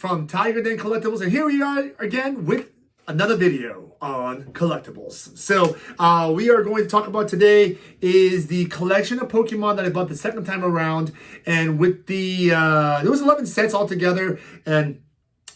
from Tigerdencollectibles, and here we are again with another video on collectibles. So we are going to talk about today is the collection of Pokemon that I bought the second time around, and with the there was 11 sets altogether, and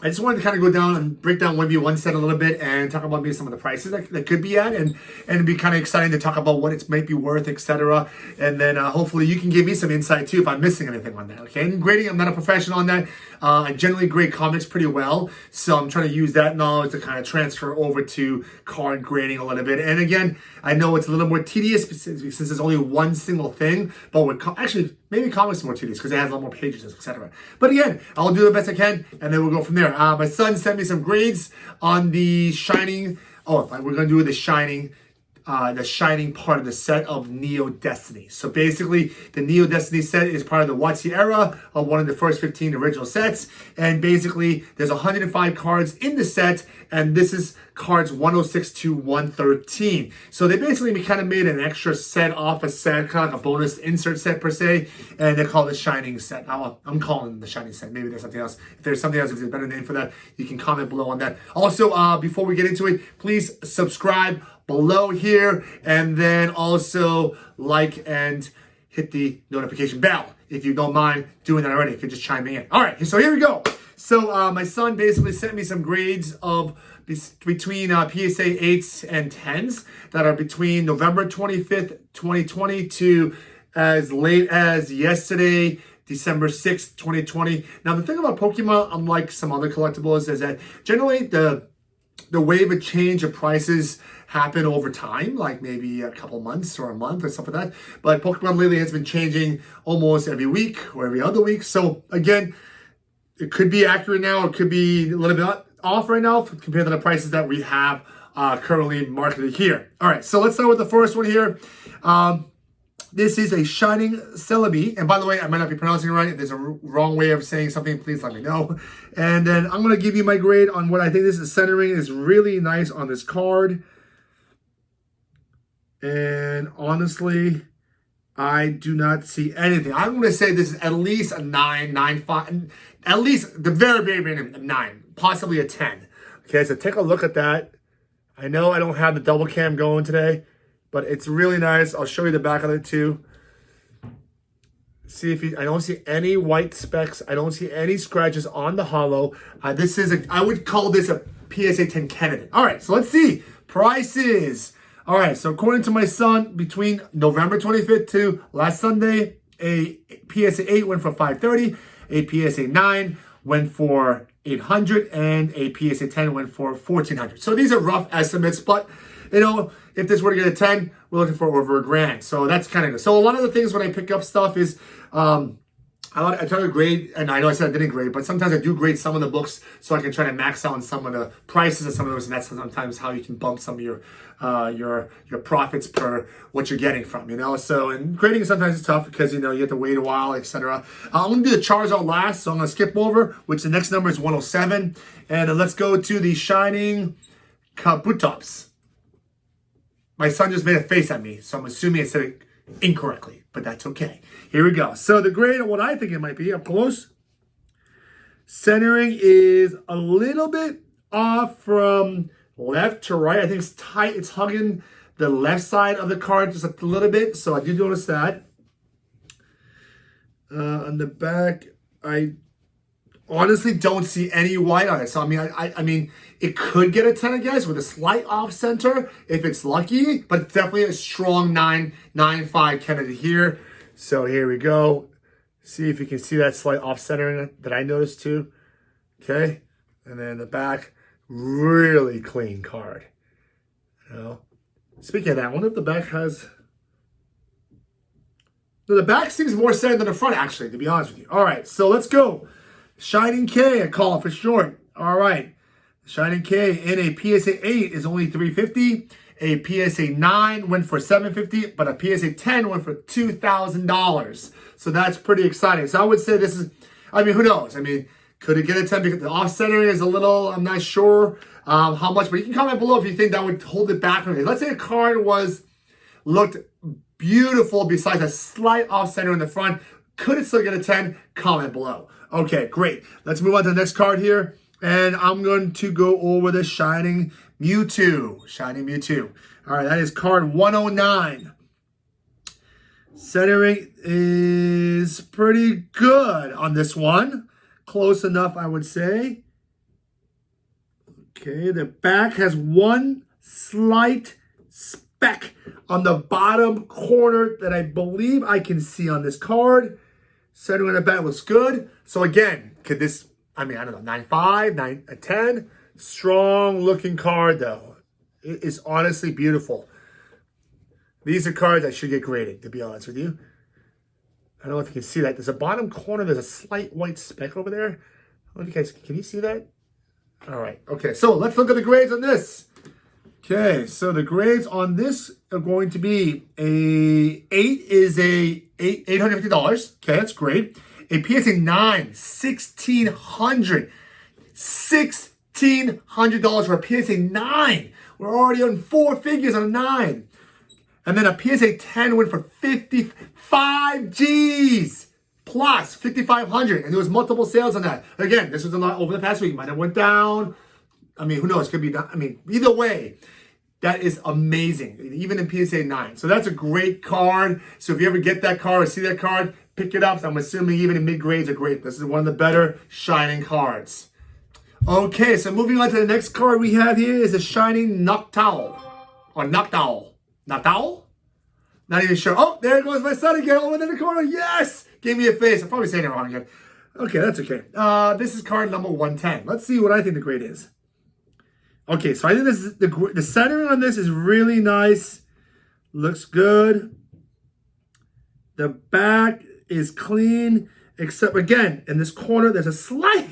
I just wanted to kind of go down and break down one set a little bit and talk about maybe some of the prices that could be at, and it'd be kind of exciting to talk about what it might be worth, etc. And then hopefully you can give me some insight too if I'm missing anything on that. Okay, and grading, I'm not a professional on that. I generally grade comics pretty well, so I'm trying to use that knowledge to kind of transfer over to card grading a little bit. And again, I know it's a little more tedious since there's only one single thing, but with actually maybe comics are more tedious because it has a lot more pages, etc. But again, I'll do the best I can, and then we'll go from there. My son sent me some grades on the Shining. Oh, we're gonna do the Shining part of the set of Neo Destiny. So basically, the Neo Destiny set is part of the WotC era of one of the first 15 original sets. And basically, there's 105 cards in the set, and this is cards 106 to 113. So they basically kind of made an extra set off a set, kind of like a bonus insert set per se, and they call it the Shining set. I'm calling it the Shining set. Maybe there's something else. If there's something else, if there's a better name for that, you can comment below on that. Also, before we get into it, please subscribe below here, and then also like and hit the notification bell if you don't mind doing that already, if you're just chiming in. All right, so here we go. So my son basically sent me some grades of between PSA 8s and 10s that are between November 25th, 2020 to as late as yesterday, December 6th, 2020. Now, the thing about Pokemon, unlike some other collectibles, is that generally the wave of change of prices happen over time, like maybe a couple months or a month or stuff like that. But Pokemon lately has been changing almost every week or every other week. So again, it could be accurate now. It could be a little bit off right now compared to the prices that we have currently marketed here. All right, so let's start with the first one here. This is a Shining Celebi. And by the way, I might not be pronouncing it right. If there's a wrong way of saying something, please let me know. And then I'm going to give you my grade on what I think this is. Centering is really nice on this card. And honestly, I do not see anything. I'm going to say this is at least a 9, 9.5, at least the very, very minimum 9, possibly a 10. Okay, so take a look at that. I know I don't have the double cam going today, but it's really nice. I'll show you the back of it too. See if I don't see any white specks. I don't see any scratches on the hollow. I would call this a PSA 10 candidate. All right, so let's see. Prices. All right, so according to my son, between November 25th to last Sunday, a PSA 8 went for $530, a PSA 9 went for $800, and a PSA 10 went for $1,400. So these are rough estimates, but you know, if this were to get a 10, we're looking for over $1,000. So that's kind of good. So a lot of the things when I pick up stuff is, I try to grade, and I know I said I didn't grade, but sometimes I do grade some of the books so I can try to max out on some of the prices of some of those, and that's sometimes how you can bump some of your profits per what you're getting from, you know. So, and grading sometimes is tough because, you know, you have to wait a while, etc. I'm going to do the Charizard last, so I'm going to skip over, which the next number is 107. And let's go to the Shining Kabutops. My son just made a face at me, so I'm assuming I said it incorrectly, but that's okay. Here we go. So the grade of what I think it might be up close. Centering is a little bit off from left to right. I think it's tight. It's hugging the left side of the card just a little bit. So I do notice that. On the back, I honestly don't see any white on it. So I mean, it could get a 10, I guess, with a slight off center if it's lucky, but it's definitely a strong 9.5 candidate here. So here we go. See if you can see that slight off centering that I noticed too. Okay, and then the back, really clean card. You know, speaking of that, I wonder if the back has. No, the back seems more centered than the front, actually, to be honest with you. All right, so let's go. Shining K, I call it for short. All right. Shining K in a PSA 8 is only $350. A PSA 9 went for $750, but a PSA 10 went for $2,000. So that's pretty exciting. So I would say this is, I mean, who knows? I mean, could it get a 10? Because the off-centering is a little, I'm not sure how much, but you can comment below if you think that would hold it back. Let's say a card looked beautiful besides a slight off-center in the front. Could it still get a 10? Comment below. Okay, great. Let's move on to the next card here. And I'm going to go over the Shining Mewtwo. Shining Mewtwo. All right, that is card 109. Centering is pretty good on this one. Close enough, I would say. Okay, the back has one slight speck on the bottom corner that I believe I can see on this card. Centering on the back looks good. So again, could this, I don't know, 9.5, a 10? Strong looking card though. It is honestly beautiful. These are cards that should get graded, to be honest with you. I don't know if you can see that. There's a bottom corner. There's a slight white speck over there. I don't know if you guys, can you see that? All right. Okay, so let's look at the grades on this. Okay, so the grades on this are going to be a 8 is a $850. Okay, that's great. A PSA 9, $1,600. $1,600 for a PSA 9. We're already on 4 figures on a 9. And then a PSA 10 went for 55 G's plus 5,500. And there was multiple sales on that. Again, this was a lot over the past week. Might have went down. Who knows? Could be down. Either way, that is amazing. Even in PSA 9. So that's a great card. So if you ever get that card or see that card, pick it up. So I'm assuming even in mid-grades are great. This is one of the better Shining cards. Okay, so moving on to the next card we have here is a Shining Knockdown. Or Knockdown. Knockdown? Not even sure. Oh, there goes my son again over in the corner. Yes! Gave me a face. I'm probably saying it wrong again. Okay, that's okay. This is card number 110. Let's see what I think the grade is. Okay, so I think this is the centering on this is really nice. Looks good. The back is clean, except again, in this corner, there's a slight,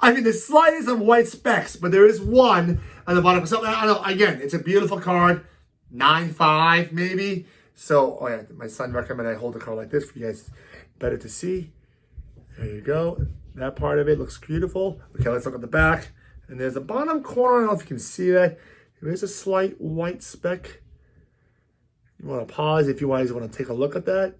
the slightest of white specks, but there is one on the bottom. So I don't know, again, it's a beautiful card. 9.5 maybe. So, oh yeah, my son recommended I hold the card like this for you guys better to see. There you go. That part of it looks beautiful. Okay, let's look at the back. And there's a bottom corner. I don't know if you can see that. There is a slight white speck. You want to pause if you guys want to take a look at that.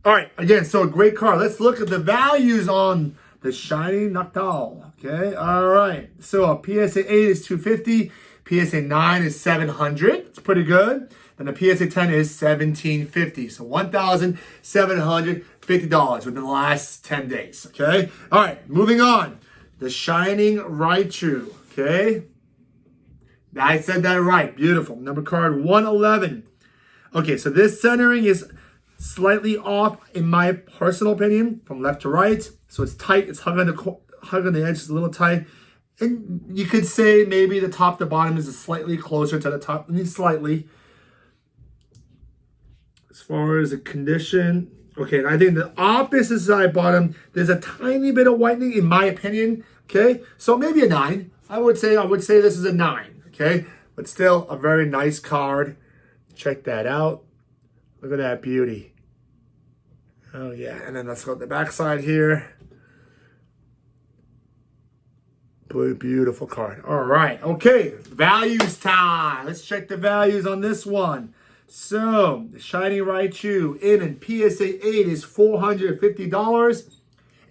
All right, again, so a great card. Let's look at the values on the Shining Knockdown. Okay, all right. So a PSA 8 is $250. PSA 9 is $700. It's pretty good. Then the PSA 10 is $1,750. So $1,750 within the last 10 days. Okay. All right. Moving on. The Shining Raichu. Okay. I said that right. Beautiful. Number card 111. Okay. So this centering is slightly off in my personal opinion from left to right. So it's tight. It's hugging the edge. It's a little tight. And you could say maybe the top to bottom is slightly closer to the top, slightly. As far as the condition, okay, I think the opposite side bottom, there's a tiny bit of whitening in my opinion, okay? So maybe a 9. I would say this is a 9, okay? But still a very nice card. Check that out. Look at that beauty. Oh yeah, and then let's go to the back side here. Beautiful card. All right. Okay. Values time. Let's check the values on this one. So, the Shining Raichu in PSA 8 is $450.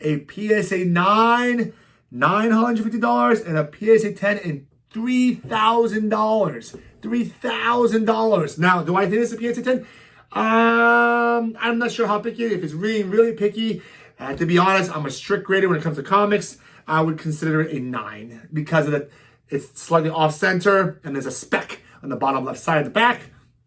A PSA 9, $950. And a PSA 10 in $3,000. $3,000. Now, do I think it's a PSA 10? I'm not sure how picky. If it's really, really picky, to be honest, I'm a strict grader when it comes to comics. I would consider it a 9 because of the, it's slightly off center and there's a speck on the bottom left side of the back.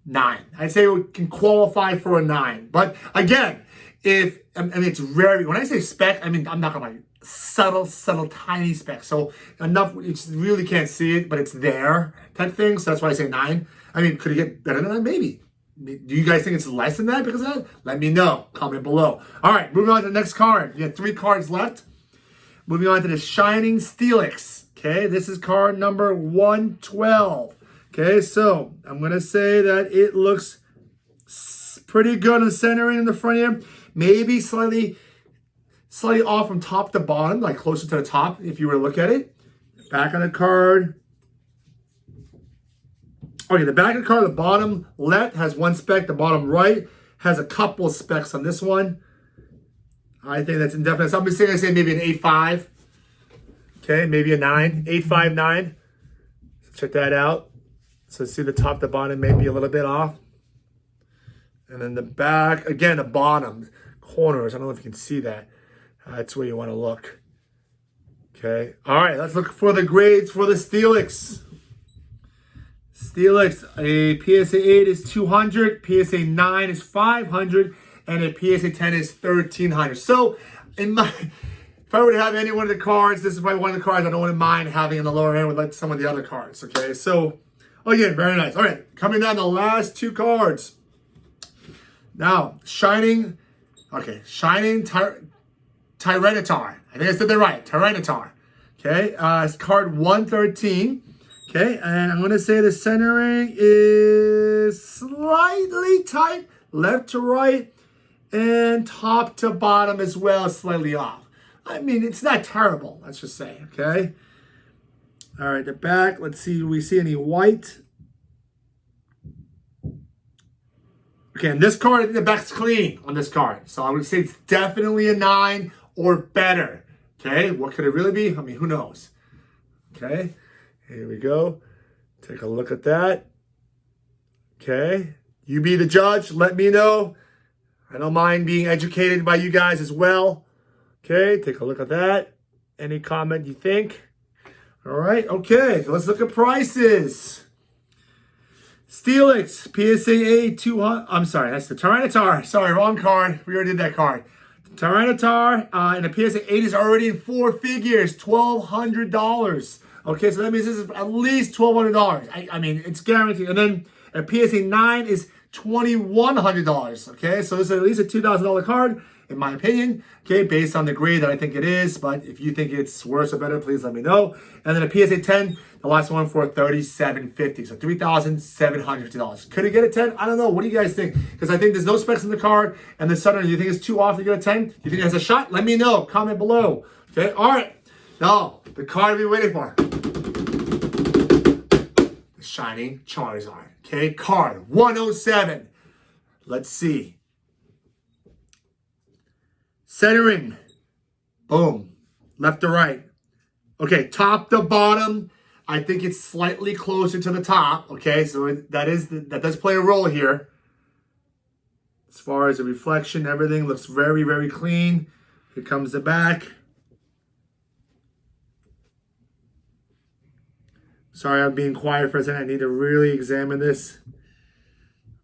9. I'd say it can qualify for a 9. But again, it's very, when I say speck, I'm not gonna like subtle, tiny speck. So enough, you just really can't see it, but it's there type thing. So that's why I say 9. Could it get better than that? Maybe. Do you guys think it's less than that because of that? Let me know. Comment below. All right, moving on to the next card. You have 3 cards left. Moving on to the Shining Stelis. Okay, this is card number 112. Okay, so I'm going to say that it looks pretty good in centering in the front here. Maybe slightly off from top to bottom, like closer to the top if you were to look at it. Back on the card. Okay, the back of the card, the bottom left has 1 speck. The bottom right has a couple of specks on this one. I think that's indefinite. So I'm going to say maybe an 8.5. Okay, maybe a 9. 8.59. Check that out. So see the top to bottom may be a little bit off. And then the back, again, the bottom corners. I don't know if you can see that. That's where you want to look. Okay. All right, let's look for the grades for the Stelis. Stelis, a PSA 8 is 200, PSA 9 is 500, and a PSA 10 is 1300. So, if I were to have any one of the cards, this is probably one of the cards I don't want to mind having in the lower end with like some of the other cards. Okay, so, again, very nice. All right, coming down the last two cards. Now, Shining Tyranitar. I think I said that right. Tyranitar. Okay, it's card 113. Okay, and I'm going to say the centering is slightly tight, left to right, and top to bottom as well, slightly off. I mean, it's not terrible, let's just say, okay? All right, the back, let's see, do we see any white? Okay, and this card, I think the back's clean on this card. So I would say it's definitely a 9 or better. Okay, what could it really be? I mean, who knows? Okay, here we go. Take a look at that. Okay, you be the judge. Let me know. I don't mind being educated by you guys as well. Okay, take a look at that. Any comment you think? All right, okay, let's look at prices. Stelis, PSA 8, 200. I'm sorry, that's the Tyranitar. Sorry, wrong card. We already did that card. Tyranitar and the PSA 8 is already in 4 figures, $1,200. Okay, so that means this is at least $1,200. I mean, it's guaranteed. And then a PSA 9 is $2,100. Okay, so this is at least a $2,000 card, in my opinion. Okay, based on the grade that I think it is. But if you think it's worse or better, please let me know. And then a PSA 10, the last one for $3,750. So $3,750. Could it get a 10? I don't know. What do you guys think? Because I think there's no specs in the card. And the center, you think it's too off to get a 10? You think it has a shot? Let me know. Comment below. Okay, all right. Now, the card we're waiting for. The Shining Charizard. Okay, card 107. Let's see. Centering. Boom. Left to right. Okay, top to bottom. I think it's slightly closer to the top. Okay, so that does play a role here. As far as the reflection, everything looks very, very clean. Here comes the back. Sorry, I'm being quiet for a second. I need to really examine this.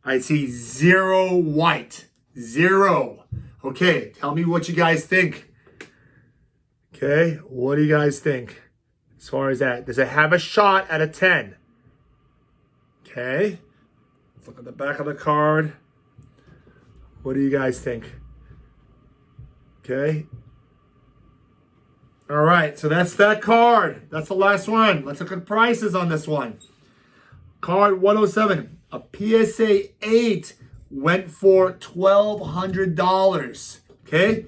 I see 0 white. 0. Okay, tell me what you guys think. Okay, what do you guys think? As far as that, does it have a shot at a 10? Okay, let's look at the back of the card. What do you guys think? Okay. All right, so that's that card. That's the last one. Let's look at prices on this one. Card 107, a PSA 8 went for $1,200. Okay,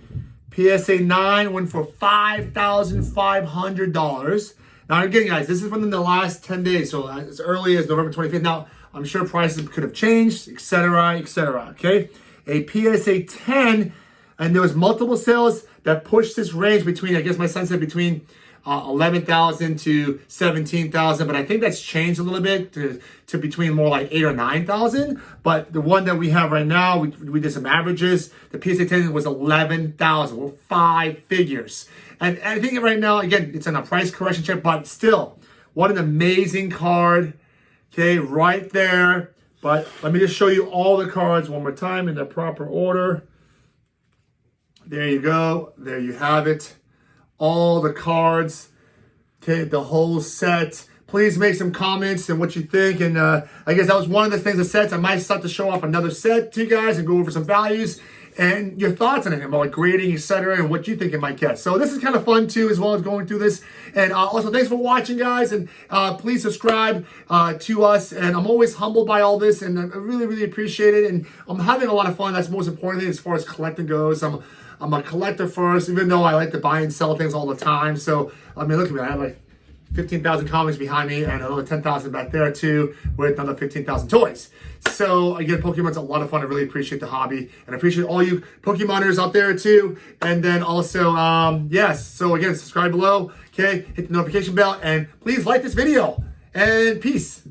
PSA 9 went for $5,500. Now again, guys, this is within the last 10 days, so as early as November 25th. Now, I'm sure prices could have changed, etc., etc. Okay, a PSA 10, and there was multiple sales that pushed this range between, I guess my son said between 11,000 to 17,000, but I think that's changed a little bit to between more like 8 or 9,000. But the one that we have right now, we did some averages. The PSA 10 was 11,000, well, 5 figures. And I think right now, again, it's on a price correction check, but still, what an amazing card. Okay, right there. But let me just show you all the cards one more time in the proper order. There you go. There you have it. All the cards. Okay, the whole set. Please make some comments and what you think. And I guess that was one of the things, the sets. I might start to show off another set to you guys and go over some values and your thoughts on it, about like grading, etc., and what you think it might get. So this is kind of fun too, as well as going through this. And also, thanks for watching, guys. And please subscribe to us. And I'm always humbled by all this, and I really, really appreciate it. And I'm having a lot of fun. That's the most important thing as far as collecting goes. I'm a collector first, even though I like to buy and sell things all the time. So, I mean, look at me. I have like 15,000 comics behind me and another 10,000 back there too, with another 15,000 toys. So again, Pokemon's a lot of fun. I really appreciate the hobby and I appreciate all you Pokemoners out there too. And then also, yes, so again, subscribe below, okay? Hit the notification bell and please like this video and peace.